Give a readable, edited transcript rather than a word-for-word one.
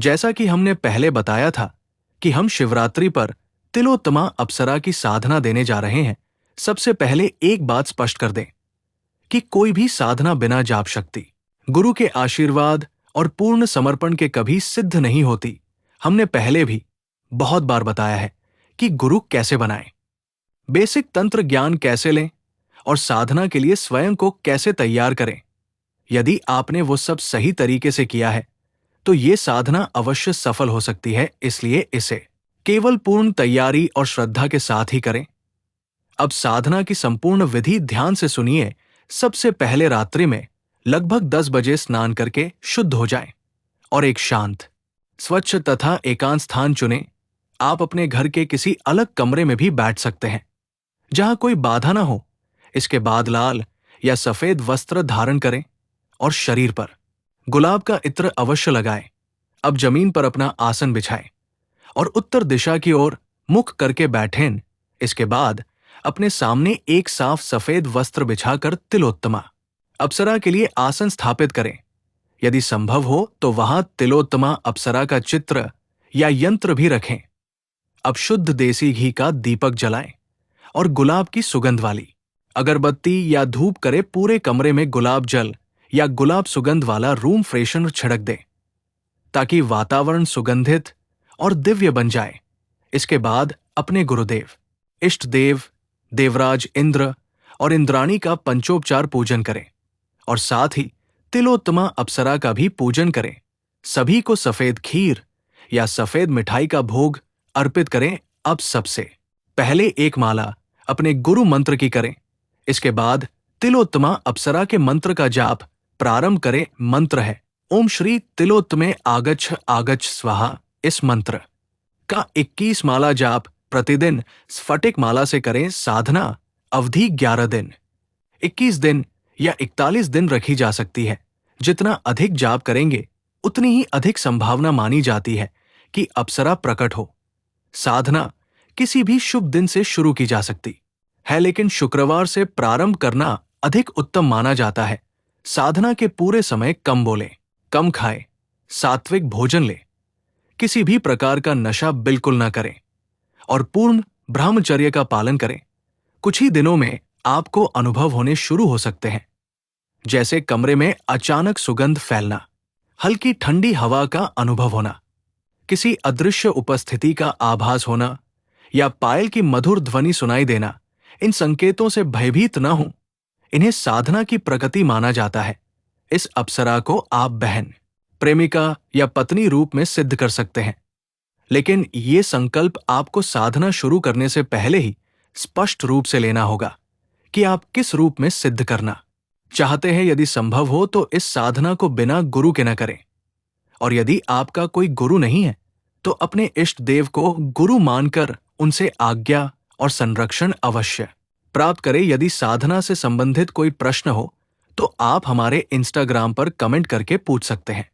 जैसा कि हमने पहले बताया था कि हम शिवरात्रि पर तिलोत्तमा अप्सरा की साधना देने जा रहे हैं, सबसे पहले एक बात स्पष्ट कर दें कि कोई भी साधना बिना जाप शक्ति, गुरु के आशीर्वाद और पूर्ण समर्पण के कभी सिद्ध नहीं होती। हमने पहले भी बहुत बार बताया है कि गुरु कैसे बनाएं, बेसिक तंत्र ज्ञान कैसे लें और साधना के लिए स्वयं को कैसे तैयार करें। यदि आपने वो सब सही तरीके से किया है तो ये साधना अवश्य सफल हो सकती है, इसलिए इसे केवल पूर्ण तैयारी और श्रद्धा के साथ ही करें। अब साधना की संपूर्ण विधि ध्यान से सुनिए। सबसे पहले रात्रि में लगभग 10 बजे स्नान करके शुद्ध हो जाएं और एक शांत, स्वच्छ तथा एकांत स्थान चुनें। आप अपने घर के किसी अलग कमरे में भी बैठ सकते हैं जहां कोई बाधा ना हो। इसके बाद लाल या सफेद वस्त्र धारण करें और शरीर पर गुलाब का इत्र अवश्य लगाएं। अब जमीन पर अपना आसन बिछाएं और उत्तर दिशा की ओर मुख करके बैठें। इसके बाद अपने सामने एक साफ सफेद वस्त्र बिछाकर तिलोत्तमा अप्सरा के लिए आसन स्थापित करें। यदि संभव हो तो वहां तिलोत्तमा अप्सरा का चित्र या यंत्र भी रखें। अब शुद्ध देसी घी का दीपक जलाएं और गुलाब की सुगंध वाली अगरबत्ती या धूप करे पूरे कमरे में गुलाब जल या गुलाब सुगंध वाला रूम फ्रेशनर छिड़क दें ताकि वातावरण सुगंधित और दिव्य बन जाए। इसके बाद अपने गुरुदेव, इष्ट देव, देवराज इंद्र और इंद्राणी का पंचोपचार पूजन करें और साथ ही तिलोत्तमा अप्सरा का भी पूजन करें। सभी को सफेद खीर या सफेद मिठाई का भोग अर्पित करें। अब सबसे पहले एक माला अपने गुरु मंत्र की करें। इसके बाद तिलोत्तमा अप्सरा के मंत्र का जाप प्रारंभ करें। मंत्र है ओम श्री तिलोत्तमे आगच्छ आगच्छ स्वाहा। इस मंत्र का 21 माला जाप प्रतिदिन स्फटिक माला से करें। साधना अवधि 11 दिन, 21 दिन या 41 दिन रखी जा सकती है। जितना अधिक जाप करेंगे उतनी ही अधिक संभावना मानी जाती है कि अप्सरा प्रकट हो। साधना किसी भी शुभ दिन से शुरू की जा सकती है, लेकिन शुक्रवार से प्रारंभ करना अधिक उत्तम माना जाता है। साधना के पूरे समय कम बोलें, कम खाएं, सात्विक भोजन लें, किसी भी प्रकार का नशा बिल्कुल न करें और पूर्ण ब्रह्मचर्य का पालन करें। कुछ ही दिनों में आपको अनुभव होने शुरू हो सकते हैं, जैसे कमरे में अचानक सुगंध फैलना, हल्की ठंडी हवा का अनुभव होना, किसी अदृश्य उपस्थिति का आभास होना या पायल की मधुर ध्वनि सुनाई देना। इन संकेतों से भयभीत न हो, इन्हें साधना की प्रकृति माना जाता है। इस अप्सरा को आप बहन, प्रेमिका या पत्नी रूप में सिद्ध कर सकते हैं, लेकिन ये संकल्प आपको साधना शुरू करने से पहले ही स्पष्ट रूप से लेना होगा कि आप किस रूप में सिद्ध करना चाहते हैं। यदि संभव हो तो इस साधना को बिना गुरु के न करें, और यदि आपका कोई गुरु नहीं है तो अपने इष्ट देव को गुरु मानकर उनसे आज्ञा और संरक्षण अवश्य प्राप्त करें। यदि साधना से संबंधित कोई प्रश्न हो तो आप हमारे इंस्टाग्राम पर कमेंट करके पूछ सकते हैं।